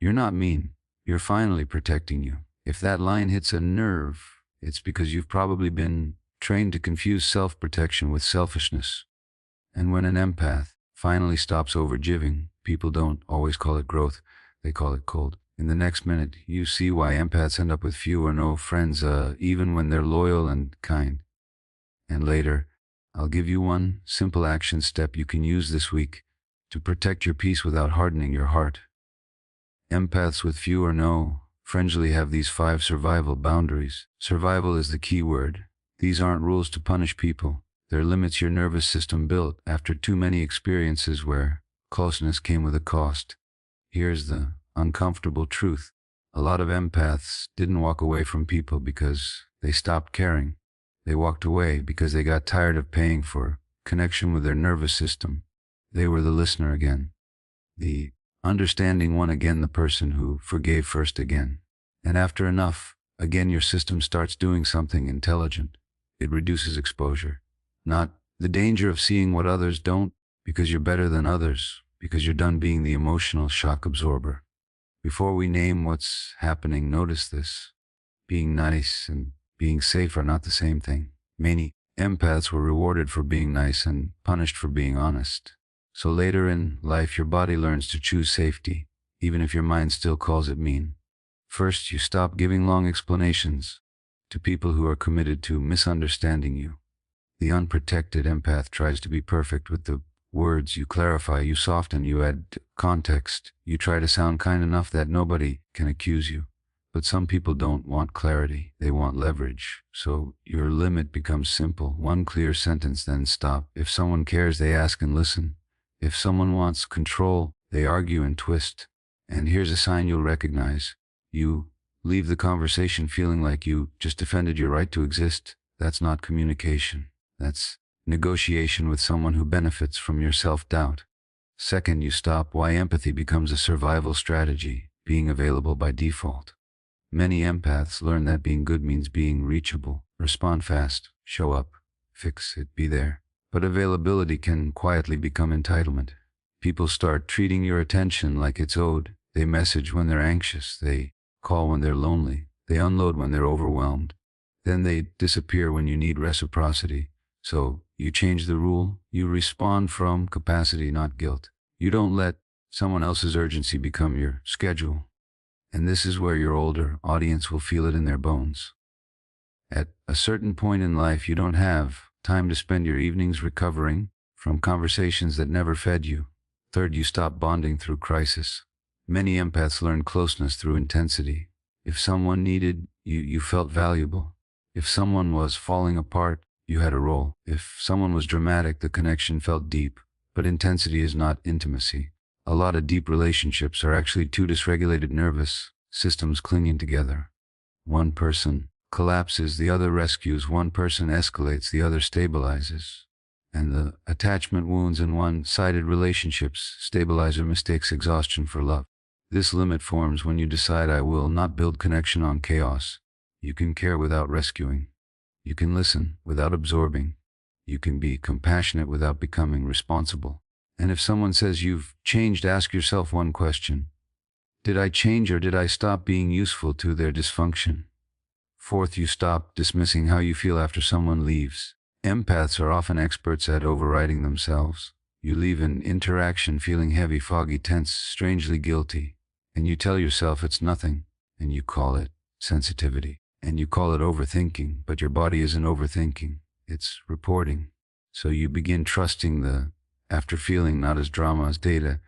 You're not mean. You're finally protecting you. If that line hits a nerve, it's because you've probably been trained to confuse self-protection with selfishness. And when an empath finally stops overgiving, people don't always call it growth, they call it cold. In the next minute, you see why empaths end up with few or no friends, even when they're loyal and kind. And later, I'll give you one simple action step you can use this week to protect your peace without hardening your heart. Empaths with few or no friends have these 5 survival boundaries. Survival is the key word. These aren't rules to punish people. They're limits your nervous system built after too many experiences where closeness came with a cost. Here's the uncomfortable truth. A lot of empaths didn't walk away from people because they stopped caring. They walked away because they got tired of paying for connection with their nervous system. They were the listener again, the understanding one again, the person who forgave first again. And after enough, again your system starts doing something intelligent. It reduces exposure. Not the danger of seeing what others don't, because you're better than others, because you're done being the emotional shock absorber. Before we name what's happening, notice this. Being nice and being safe are not the same thing. Many empaths were rewarded for being nice and punished for being honest. So later in life, your body learns to choose safety, even if your mind still calls it mean. First, you stop giving long explanations to people who are committed to misunderstanding you. The unprotected empath tries to be perfect with the words. You clarify, you soften, you add context. You try to sound kind enough that nobody can accuse you. But some people don't want clarity, they want leverage. So your limit becomes simple. One clear sentence, then stop. If someone cares, they ask and listen. If someone wants control, they argue and twist. And here's a sign you'll recognize. You leave the conversation feeling like you just defended your right to exist. That's not communication. That's negotiation with someone who benefits from your self-doubt. Second, you stop why empathy becomes a survival strategy, being available by default. Many empaths learn that being good means being reachable, respond fast, show up, fix it, be there. But availability can quietly become entitlement. People start treating your attention like it's owed. They message when they're anxious, they call when they're lonely, they unload when they're overwhelmed. Then they disappear when you need reciprocity. So you change the rule, you respond from capacity, not guilt. You don't let someone else's urgency become your schedule. And this is where your older audience will feel it in their bones. At a certain point in life, you don't have time to spend your evenings recovering from conversations that never fed you. Third, you stop bonding through crisis. Many empaths learn closeness through intensity. If someone needed you, you felt valuable. If someone was falling apart, you had a role. If someone was dramatic, the connection felt deep. But intensity is not intimacy. A lot of deep relationships are actually 2 dysregulated nervous systems clinging together. One person collapses, the other rescues. One person escalates, the other stabilizes. And the attachment wounds in one-sided relationships stabilize or mistakes exhaustion for love. This limit forms when you decide, I will not build connection on chaos. You can care without rescuing. You can listen without absorbing. You can be compassionate without becoming responsible. And if someone says you've changed, ask yourself one question. Did I change, or did I stop being useful to their dysfunction? Fourth, you stop dismissing how you feel after someone leaves. Empaths are often experts at overriding themselves. You leave an interaction feeling heavy, foggy, tense, strangely guilty. And you tell yourself it's nothing. And you call it sensitivity. And you call it overthinking. But your body isn't overthinking. It's reporting. So you begin trusting the after feeling not as drama as data.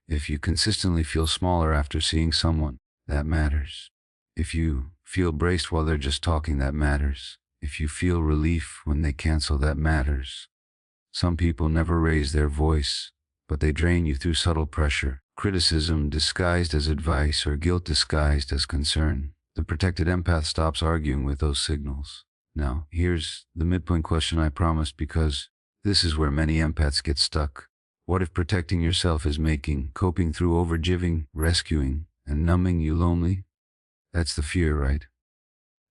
If you consistently feel smaller after seeing someone, that matters. If you feel braced while they're just talking, that matters. If you feel relief when they cancel, that matters. Some people never raise their voice, but they drain you through subtle pressure, criticism disguised as advice, or guilt disguised as concern. The protected empath stops arguing with those signals. Now, here's the midpoint question I promised, because this is where many empaths get stuck. What if protecting yourself is making coping through overgiving, rescuing, and numbing you lonely? That's the fear, right?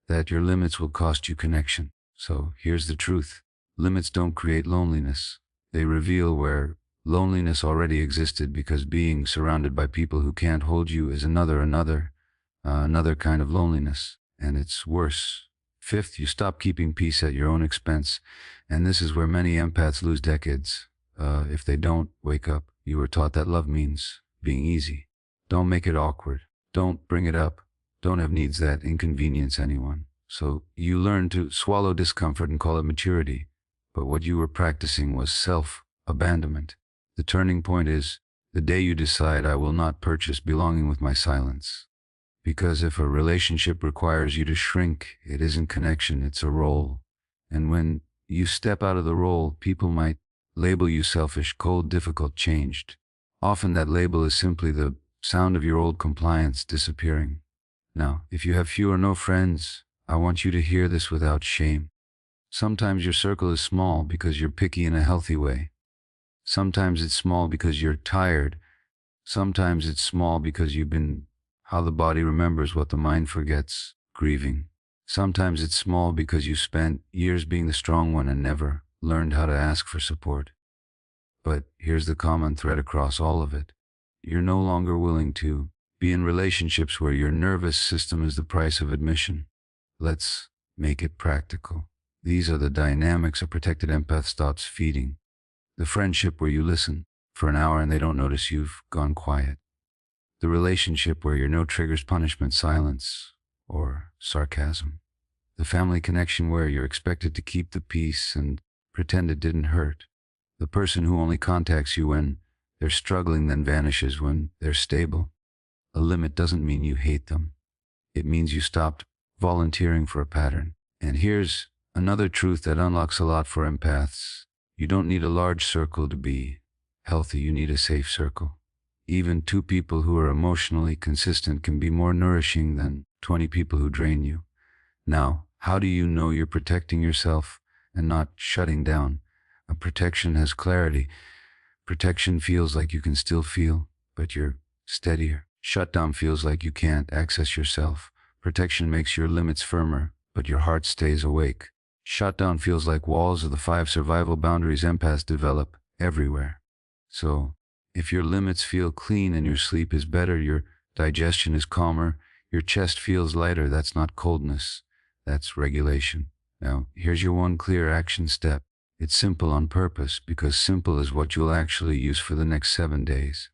That your limits will cost you connection. So here's the truth. Limits don't create loneliness. They reveal where Loneliness already existed because being surrounded by people who can't hold you is another kind of loneliness, and it's worse. Fifth, you stop keeping peace at your own expense, and this is where many empaths lose decades. If they don't wake up, you were taught that love means being easy. Don't make it awkward. Don't bring it up. Don't have needs that inconvenience anyone. So you learn to swallow discomfort and call it maturity. But what you were practicing was self-abandonment. The turning point is the day you decide, I will not purchase belonging with my silence. Because if a relationship requires you to shrink, it isn't connection, it's a role. And when you step out of the role, people might label you selfish, cold, difficult, changed. Often that label is simply the sound of your old compliance disappearing. Now, if you have few or no friends, I want you to hear this without shame. Sometimes your circle is small because you're picky in a healthy way. Sometimes it's small because you're tired. Sometimes it's small because you've been how the body remembers what the mind forgets, grieving. Sometimes it's small because you spent years being the strong one and never learned how to ask for support. But here's the common thread across all of it. You're no longer willing to be in relationships where your nervous system is the price of admission. Let's make it practical. These are the dynamics a protected empath stops feeding. The friendship where you listen for an hour and they don't notice you've gone quiet. The relationship where your no triggers punishment, silence, or sarcasm. The family connection where you're expected to keep the peace and pretend it didn't hurt. The person who only contacts you when they're struggling, then vanishes when they're stable. A limit doesn't mean you hate them. It means you stopped volunteering for a pattern. And here's another truth that unlocks a lot for empaths. You don't need a large circle to be healthy, you need a safe circle. Even 2 people who are emotionally consistent can be more nourishing than 20 people who drain you. Now, how do you know you're protecting yourself and not shutting down? A protection has clarity. Protection feels like you can still feel, but you're steadier. Shutdown feels like you can't access yourself. Protection makes your limits firmer, but your heart stays awake. Shutdown feels like walls of the 5 survival boundaries empaths develop everywhere. So, if your limits feel clean and your sleep is better, your digestion is calmer, your chest feels lighter, that's not coldness, that's regulation. Now, here's your one clear action step. It's simple on purpose, because simple is what you'll actually use for the next 7 days.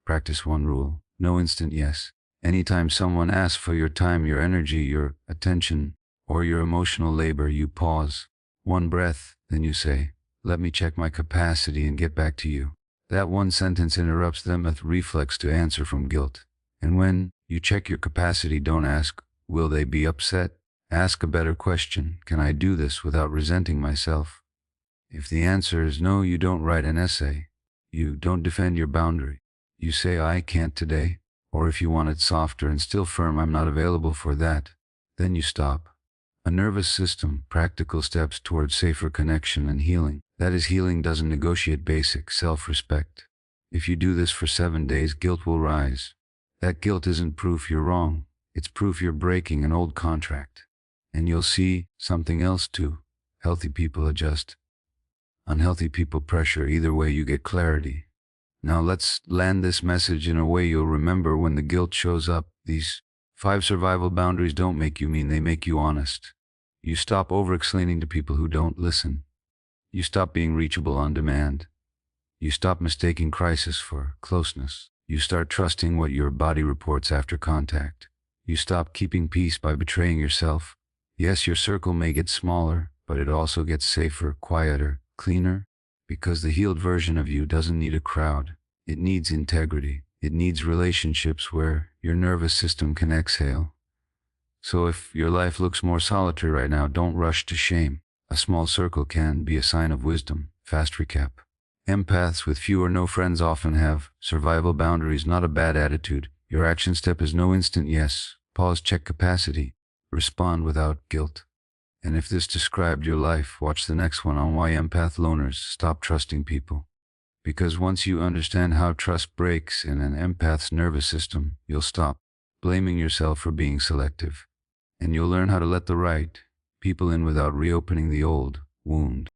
Practice one rule: no instant yes. Anytime someone asks for your time, your energy, your attention, or your emotional labor, you pause. One breath, then you say, let me check my capacity and get back to you. That one sentence interrupts them with reflex to answer from guilt. And when you check your capacity, don't ask, will they be upset? Ask a better question: can I do this without resenting myself? If the answer is no, you don't write an essay. You don't defend your boundary. You say, I can't today. Or if you want it softer and still firm, I'm not available for that. Then you stop. A nervous system, practical steps towards safer connection and healing. That is, healing doesn't negotiate basic self-respect. If you do this for 7 days, guilt will rise. That guilt isn't proof you're wrong. It's proof you're breaking an old contract. And you'll see something else too. Healthy people adjust. Unhealthy people pressure. Either way, you get clarity. Now let's land this message in a way you'll remember when the guilt shows up. These 5 survival boundaries don't make you mean, they make you honest. You stop over-explaining to people who don't listen. You stop being reachable on demand. You stop mistaking crisis for closeness. You start trusting what your body reports after contact. You stop keeping peace by betraying yourself. Yes, your circle may get smaller, but it also gets safer, quieter, cleaner, because the healed version of you doesn't need a crowd. It needs integrity. It needs relationships where your nervous system can exhale. So if your life looks more solitary right now, don't rush to shame. A small circle can be a sign of wisdom. Fast recap. Empaths with few or no friends often have survival boundaries, not a bad attitude. Your action step is no instant yes. Pause, check capacity. Respond without guilt. And if this described your life, watch the next one on why empath loners stop trusting people. Because once you understand how trust breaks in an empath's nervous system, you'll stop blaming yourself for being selective. And you'll learn how to let the right people in without reopening the old wound.